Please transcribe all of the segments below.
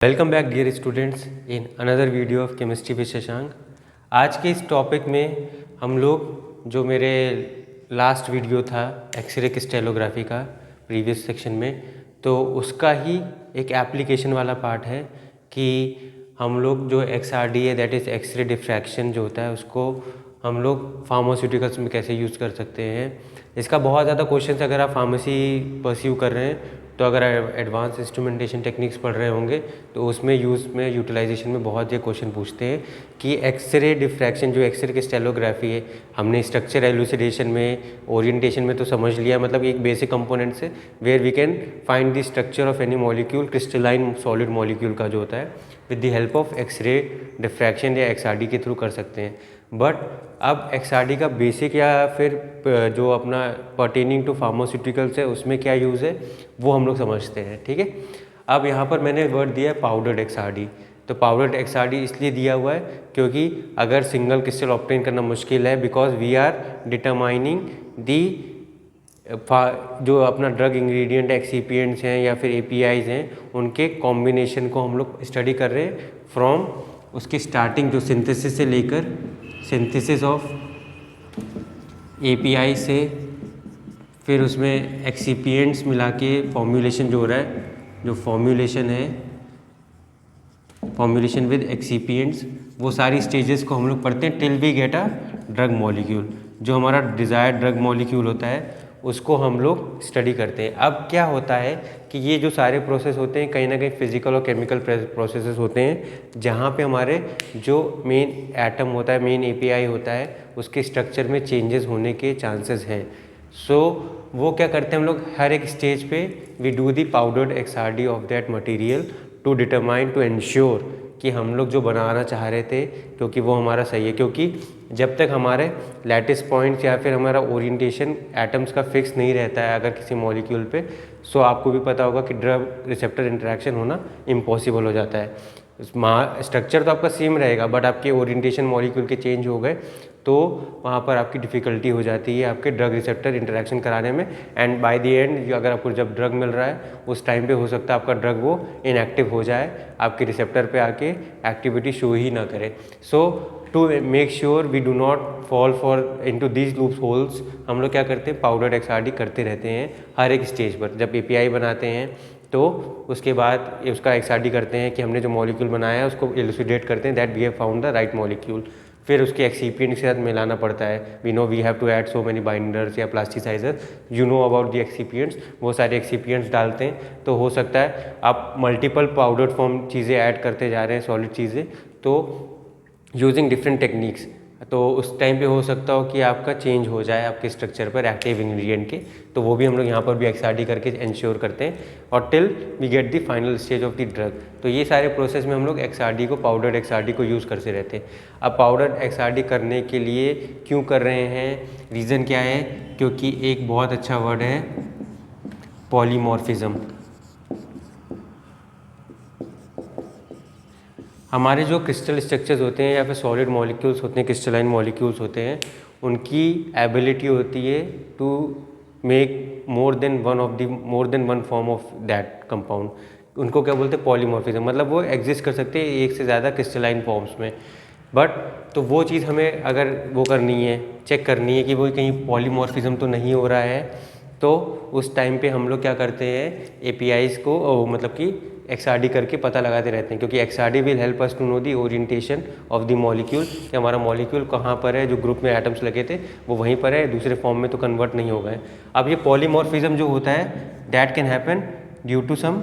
Welcome back dear students in another video of chemistry with Shashank. आज के इस topic में हम लोग जो मेरे लास्ट वीडियो था एक्सरे क्रिस्टलोग्राफी का प्रीवियस सेक्शन में, तो उसका ही एक एप्लीकेशन वाला पार्ट है कि हम लोग जो XRD है दैट इज़ एक्सरे डिफ्रैक्शन जो होता है उसको हम लोग फार्मास्यूटिकल्स में कैसे यूज़ कर सकते हैं। इसका बहुत ज़्यादा क्वेश्चन अगर आप फार्मेसी परस्यू कर रहे हैं तो अगर एडवांस इंस्ट्रूमेंटेशन टेक्निक्स पढ़ रहे होंगे तो उसमें यूटिलाइजेशन में बहुत ये क्वेश्चन पूछते हैं कि एक्सरे डिफ्रैक्शन जो एक्सरे क्रिस्टलोग्राफी है, हमने स्ट्रक्चर एलुसिडेशन में ओरिएंटेशन में तो समझ लिया, मतलब एक बेसिक कंपोनेंट से where we can find the structure of any molecule, crystalline solid molecule का जो होता है with the help of x ray diffraction या XRD के थ्रू कर सकते हैं। बट अब XRD का बेसिक या फिर जो अपना पर्टेनिंग टू फार्मास्यूटिकल्स है उसमें क्या यूज़ है वो हम लोग समझते हैं। ठीक है, अब यहाँ पर मैंने वर्ड दिया है पाउडर्ड XRD। तो पाउडर्ड XRD इसलिए दिया हुआ है क्योंकि अगर सिंगल क्रिस्टल ऑब्टेन करना मुश्किल है, बिकॉज वी आर डिटरमाइनिंग दी जो अपना ड्रग इंग्रेडिएंट एक्सिपिएंट्स हैं या फिर APIs हैं उनके कॉम्बिनेशन को हम लोग स्टडी कर रहे हैं फ्रॉम उसकी स्टार्टिंग जो सिंथेसिस से लेकर सिंथेसिस ऑफ API से फिर उसमें एक्सिपिएंट्स मिला के फॉर्मूलेशन जो हो रहा है, जो फॉर्मूलेशन है फॉर्मूलेशन विद एक्सिपिएंट्स, वो सारी स्टेजेस को हम लोग पढ़ते हैं till we get a drug molecule. जो हमारा डिज़ायर्ड ड्रग मॉलिक्यूल होता है उसको हम लोग स्टडी करते हैं। अब क्या होता है कि ये जो सारे प्रोसेस होते हैं कहीं ना कहीं फिजिकल और केमिकल प्रोसेसेस होते हैं जहाँ पे हमारे जो मेन एटम होता है, मेन API होता है, उसके स्ट्रक्चर में चेंजेस होने के चांसेस हैं। सो वो क्या करते हैं हम लोग हर एक स्टेज पे we do the powdered XRD of that material to determine to ensure कि हम लोग जो बनाना चाह रहे थे क्योंकि वो हमारा सही है। क्योंकि जब तक हमारे लैटिस पॉइंट्स या फिर हमारा ओरिएंटेशन एटम्स का फिक्स नहीं रहता है अगर किसी मॉलिक्यूल पे, सो आपको भी पता होगा कि ड्रग रिसेप्टर इंटरेक्शन होना इम्पॉसिबल हो जाता है। स्ट्रक्चर तो आपका सेम रहेगा बट आपके ओरिएंटेशन मॉलिक्यूल के चेंज हो गए तो वहाँ पर आपकी डिफ़िकल्टी हो जाती है आपके ड्रग रिसेप्टर इंटरेक्शन कराने में। एंड बाय द एंड अगर आपको जब ड्रग मिल रहा है उस टाइम पे हो सकता है आपका ड्रग वो इनएक्टिव हो जाए, आपके रिसेप्टर पे आके एक्टिविटी शो ही ना करे। So to make sure we do not fall for into these loops holes, हम लोग क्या करते हैं पाउडर्ड XRD करते रहते हैं हर एक स्टेज पर। जब API बनाते हैं तो उसके बाद उसका XRD करते हैं कि हमने जो मॉलिक्यूल बनाया है उसको एलुसिडेट करते हैं that we have found the right molecule. फिर उसके एक्सिपिएंट के साथ मिलाना पड़ता है, we know we have to add so many binders या plasticiser, you know about the excipients, वो सारे एक्सिपिएंट्स डालते हैं। तो हो सकता है आप मल्टीपल पाउडर्ड फॉर्म चीज़ें ऐड करते जा रहे हैं, सॉलिड चीज़ें, तो यूजिंग डिफरेंट टेक्निक्स, तो उस टाइम पे हो सकता हो कि आपका चेंज हो जाए आपके स्ट्रक्चर पर एक्टिव इंग्रेडिएंट के, तो वो भी हम लोग यहाँ पर भी XRD करके इंश्योर करते हैं और till we get the final stage of the drug. तो ये सारे प्रोसेस में हम लोग XRD को पाउडर्ड XRD को यूज़ करते रहते हैं। अब पाउडर्ड XRD करने के लिए क्यों कर रहे हैं, रीज़न क्या है, क्योंकि एक बहुत अच्छा वर्ड है पॉलीमॉर्फिज्म। हमारे जो क्रिस्टल स्ट्रक्चर्स होते हैं या फिर सॉलिड मॉलिक्यूल्स होते हैं, क्रिस्टलाइन मॉलिक्यूल्स होते हैं, उनकी एबिलिटी होती है to make more than one form of that compound. उनको क्या बोलते हैं पॉलीमॉर्फिज्म, मतलब वो एग्जिस्ट कर सकते हैं एक से ज़्यादा क्रिस्टलाइन फॉर्म्स में। बट तो वो चीज़ हमें अगर वो करनी है, चेक करनी है कि वो कहीं पॉलीमॉर्फिज्म तो नहीं हो रहा है, तो उस टाइम पे हम लोग क्या करते हैं APIs को मतलब कि XRD करके पता लगाते रहते हैं। क्योंकि XRD will help us to know the orientation of the molecule, कि हमारा मॉलिक्यूल कहाँ पर है, जो ग्रुप में एटम्स लगे थे वो वहीं पर है, दूसरे फॉर्म में तो कन्वर्ट नहीं हो गए। अब ये पॉलीमॉर्फिज्म जो होता है that can happen due to some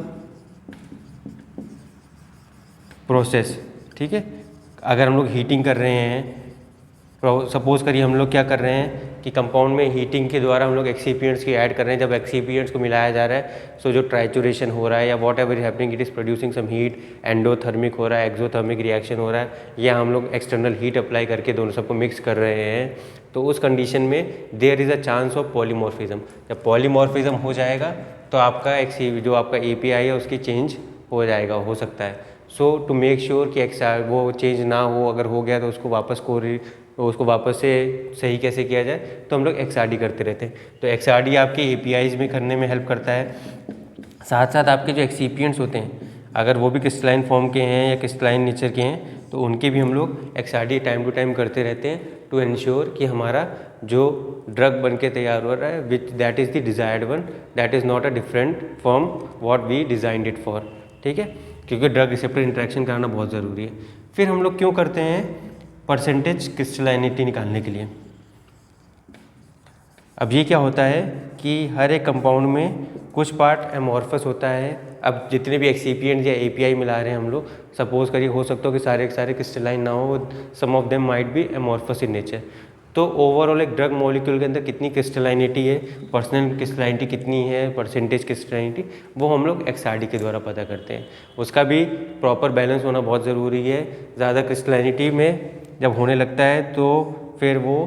process. ठीक है, अगर हम लोग हीटिंग कर रहे हैं, सपोज करिए हम लोग क्या कर रहे हैं कि कंपाउंड में हीटिंग के द्वारा हम लोग एक्सिपिएंट्स की ऐड कर रहे हैं, जब एक्सिपिएंट्स को मिलाया जा रहा है सो जो ट्राइचुरेशन हो रहा है या whatever is happening it is producing some heat, endothermic हो रहा है, एक्सोथर्मिक रिएक्शन हो रहा है, या हम लोग एक्सटर्नल हीट अप्लाई करके दोनों सबको मिक्स कर रहे हैं, तो उस कंडीशन में there is a chance of polymorphism. जब पॉलीमॉर्फिज्म हो जाएगा तो आपका जो आपका API है उसकी चेंज हो जाएगा, हो सकता है। सो टू मेक श्योर कि वो चेंज ना हो, अगर हो गया तो उसको वापस से सही कैसे किया जाए, तो हम लोग XRD करते रहते हैं। तो XRD आपके APIs में करने में हेल्प करता है। साथ साथ आपके जो एक्सिपिएंट्स होते हैं, अगर वो भी क्रिस्टलाइन फॉर्म के हैं या क्रिस्टलाइन नेचर के हैं तो उनके भी हम लोग XRD टाइम टू टाइम करते रहते हैं टू इंश्योर कि हमारा जो ड्रग बन के तैयार हो रहा है which that is the desired one, that is not a different from what we designed it for. ठीक है, क्योंकि ड्रग रिसेप्टर इंटरेक्शन कराना बहुत ज़रूरी है। फिर हम लोग क्यों करते हैं, परसेंटेज क्रिस्टलाइनिटी निकालने के लिए। अब ये क्या होता है कि हर एक कंपाउंड में कुछ पार्ट एमॉर्फस होता है। अब जितने भी एक्सीपिएंट या API मिला रहे हैं हम लोग, सपोज करिए हो सकता हो कि सारे के सारे क्रिस्टलाइन ना हो, some of them might be amorphous in nature. तो ओवरऑल एक ड्रग मॉलिक्यूल के अंदर कितनी क्रिस्टलाइनिटी है, पर्सनल क्रिस्टलाइनिटी कितनी है, परसेंटेज क्रिस्टलाइनिटी, वो हम लोग XRD के द्वारा पता करते हैं। उसका भी प्रॉपर बैलेंस होना बहुत ज़रूरी है। ज़्यादा क्रिस्टलाइनिटी में जब होने लगता है तो फिर वो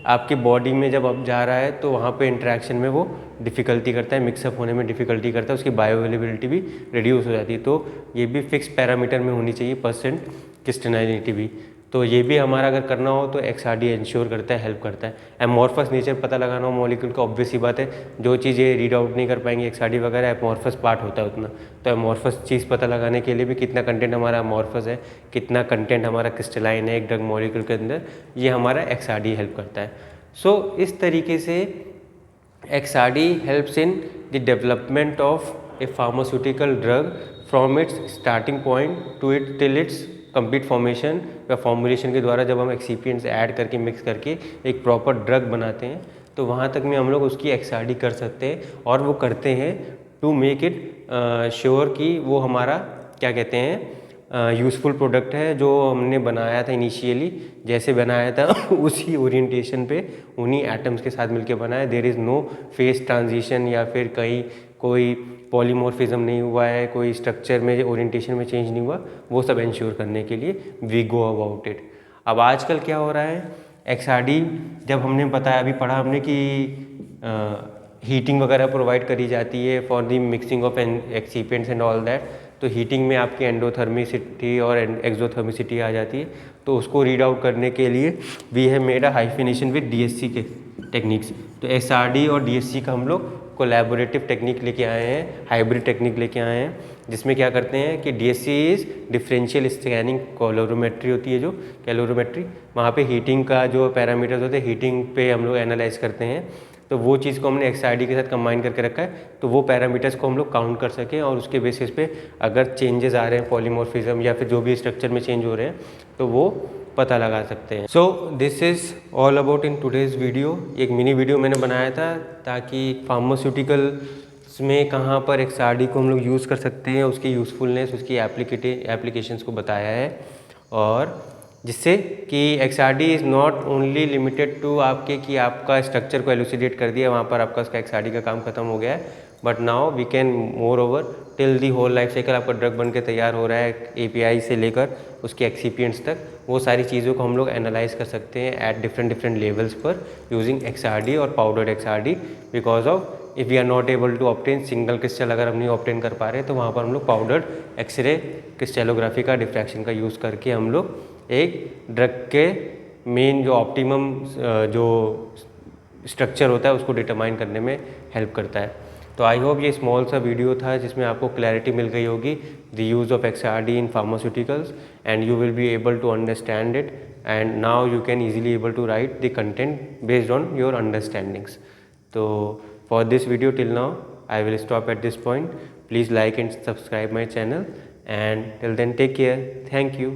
आपकी बॉडी में जब अब जा रहा है तो वहाँ पे इंटरेक्शन में वो डिफ़िकल्टी करता है, मिक्सअप होने में डिफ़िकल्टी करता है, उसकी बायो अवेलेबिलिटी भी रिड्यूस हो जाती है। तो ये भी फिक्स पैरामीटर में होनी चाहिए परसेंट क्रिस्टलाइनिटी भी। तो ये भी हमारा अगर करना हो तो XRD इंश्योर करता है, हेल्प करता है। एमॉर्फस नेचर पता लगाना हो मॉलिक्यूल का, ऑब्वियस ही बात है, जो चीज़ ये रीड आउट नहीं कर पाएंगे XRD वगैरह, एमॉर्फस पार्ट होता है उतना। तो एमॉर्फस चीज़ पता लगाने के लिए भी कितना कंटेंट हमारा एमॉर्फस है, कितना कंटेंट हमारा क्रिस्टलाइन है एक ड्रग मॉलिक्यूल के अंदर, ये हमारा XRD हेल्प करता है। सो इस तरीके से XRD helps in the development of A pharmaceutical drug from its starting point two it till it's complete formation या फॉर्मुलेशन के द्वारा जब हम एक्सीपिएंट्स ऐड करके मिक्स करके एक प्रॉपर ड्रग बनाते हैं तो वहाँ तक में हम लोग उसकी XRD कर सकते हैं। और वो करते हैं टू मेक इट श्योर कि वो हमारा क्या कहते हैं यूज़फुल प्रोडक्ट है जो हमने बनाया था इनिशियली, जैसे बनाया था उसी ओरिएंटेशन पे उन्हीं एटम्स के साथ मिलके बनाया। There is no phase transition या फिर कहीं कोई पॉलीमॉर्फिज्म नहीं हुआ है, कोई स्ट्रक्चर में ओरिएंटेशन में चेंज नहीं हुआ, वो सब इंश्योर करने के लिए वी गो अबाउट इट। अब आजकल क्या हो रहा है, XRD जब हमने बताया, अभी पढ़ा हमने कि हीटिंग वगैरह प्रोवाइड करी जाती है for the mixing of excipients and all that. तो हीटिंग में आपकी एंडोथर्मिसिटी और एक्सोथर्मिसिटी आ जाती है। तो उसको रीड आउट करने के लिए we have made a hyphenation with DSC के टेक्निक्स। तो XRD और DSC का हम लोग कोलैबोरेटिव टेक्निक लेके आए हैं, हाइब्रिड टेक्निक लेके आए हैं, जिसमें क्या करते हैं कि DSC is differential scanning calorimetry होती है, जो कैलोरीमेट्री वहाँ पे हीटिंग का जो पैरामीटर्स होते हैं हीटिंग पे हम लोग एनालाइज करते हैं। तो वो चीज़ को हमने XRD के साथ कंबाइन करके रखा है तो वो पैरामीटर्स को हम लोग काउंट कर सकें और उसके बेसिस पे अगर चेंजेस आ रहे हैं पॉलीमॉर्फिज्म या फिर जो भी स्ट्रक्चर में चेंज हो रहे हैं तो वो पता लगा सकते हैं। So this is all about in today's video. एक मिनी वीडियो मैंने बनाया था ताकि फार्मास्यूटिकल्स में कहाँ पर XRD को हम लोग यूज़ कर सकते हैं, उसकी यूज़फुलनेस, उसकी एप्लीकेशंस को बताया है, और जिससे कि XRD is not only limited to आपके कि आपका स्ट्रक्चर को एलुसिडेट कर दिया, वहाँ पर आपका उसका XRD का काम खत्म हो गया है, but now we can moreover till the whole life cycle आपका ड्रग बन के तैयार हो रहा है API से लेकर उसके एक्सीपिएंट्स तक, वो सारी चीज़ों को हम लोग एनालाइज कर सकते हैं एट डिफरेंट लेवल्स पर यूजिंग XRD और powdered XRD। Because of if we are not able to obtain single crystal, अगर हम नहीं ऑब्टेन कर पा रहे तो वहाँ पर हम लोग पाउडर्ड एक्सरे क्रिस्टेलोग्राफी का डिफ्रैक्शन का यूज़ करके हम लोग एक ड्रग के मेन जो ऑप्टिमम जो स्ट्रक्चर होता है उसको डिटरमाइन करने में हेल्प करता है। तो आई होप ये स्मॉल सा वीडियो था जिसमें आपको क्लैरिटी मिल गई होगी the use of XRD in pharmaceuticals and you will be able to understand it and now you can easily able to write the content based on your understandings. तो for this video till now I will stop at this point. Please like and subscribe my channel and till then take care. Thank you.